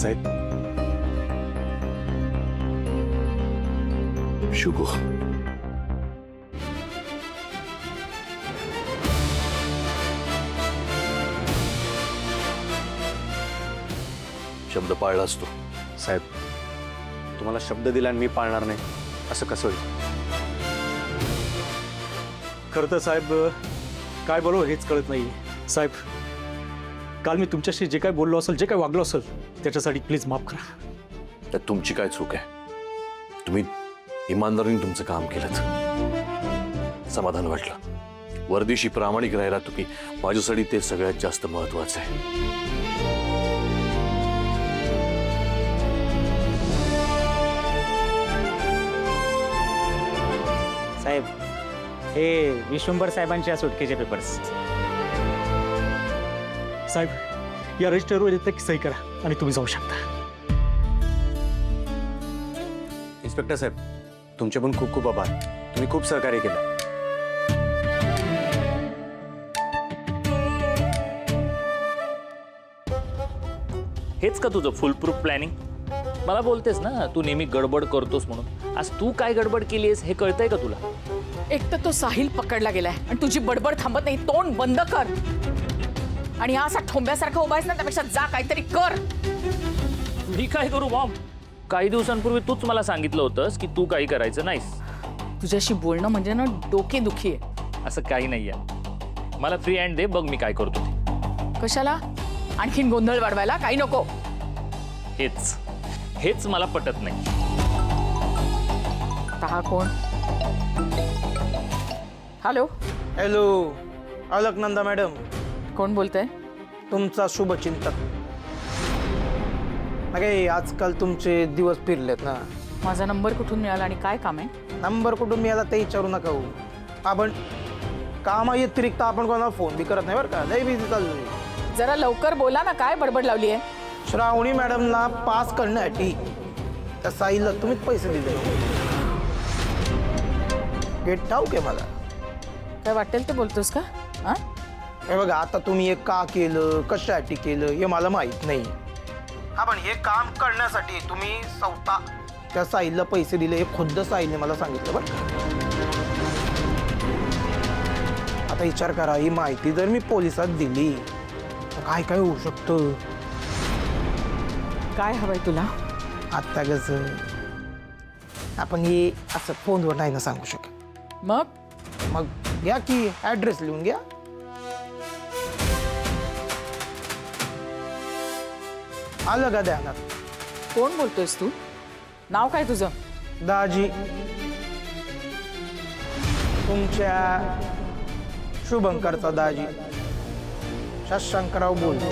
साहेब. शुगो, शब्द पाळलास तू. साहेब, तुम्हाला शब्द दिला आणि मी पाळणार नाही असं कसं होईल? खरं तर साहेब, काय बोलू हेच कळत नाही. साहेब, काल मी तुमच्याशी जे काय बोललो असेल, जे काय वागलो असेल, त्याच्यासाठी प्लीज माफ करा. त्यात तुमची काय चूक आहे? तुम्ही इमानदारीने तुमचं काम केलं, समाधान वाटलं. वर्दीशी प्रामाणिक राहिला तुम्ही, माझ्यासाठी ते सगळ्यात जास्त महत्वाचं आहे. साहेब, हे विश्वंभर साहेबांच्या सुटकेचे पेपर्स. साहेब, या रजिस्टरवर येतं की सही करा आणि तुम्ही जाऊ शकता. इन्स्पेक्टर साहेब, तुमचे पण खूप खूप आभार. तुम्ही खूप सहकार्य केलं. हेच का तुझं फुल प्रूफ प्लॅनिंग? मला बोलतेस ना तू नेहमी गडबड करतोस म्हणून. आज तू काय गडबड केली आहेस हे कळतंय का तुला? एक तर तो साहिल पकडला गेलाय आणि तुझी बडबड थांबत नाही. तोंड बंद कर आणि असा ठोंब्यासारखा उभा आहेस ना, त्यापेक्षा जा काहीतरी कर. मी काय करू मॉम? काही दिवसांपूर्वी तूच मला सांगितलं होतंस की तू काही करायचं नाहीस. तुझ्याशी बोलणं म्हणजे ना डोकेदुखी आहे. असं काही नाहीये. मला फ्री हँड दे, बघ मी काय करतो ते. कशाला? आणखीन गोंधळ वाढवायला? काही नको. हेच मला पटत नाही. आता हा कोण? हॅलो, हॅलो, अलकनंदा मॅडम, कोण बोलतंय? तुमचा शुभचिंतक. अगे आजकाल तुमचे दिवस फिरलेत ना. माझा नंबर कुठून मिळाला आणि काय काम आहे? नंबर कुठून मिळाला ते विचारू नका हो. आपण कामा व्यतिरिक्त आपण कोणाला फोन बी करत नाही बरं का. लई बिझी चाललोय. जरा लवकर बोला ना, काय बडबड लावली आहे? श्रावणी मॅडमला पास करण्यासाठी त्या साईला तुम्हीच पैसे दिले. गेट ठाऊक आहे मला. काय वाटेल ते बोलतोस का? हा, हे बघा, आता तुम्ही हे का केलं, कशासाठी केलं हे मला माहित नाही. हा, पण हे काम करण्यासाठी तुम्ही स्वतः त्या साईला पैसे दिले हे खुद्द साईने मला सांगितलं बरं. आता विचार करा, ही माहिती जर मी पोलिसात दिली तर काय काय होऊ शकतं. काय हवंय तुला? आत्ता कसं आपण हे असं फोनवर नाही ना सांगू शकत. मग घ्या की ॲड्रेस लिहून घ्या. आलं का ध्यानात? कोण बोलतोयस तू? नाव काय तुझं? दाजी, तुमच्या शुभंकरचा दाजी शशांकराव बोलतो.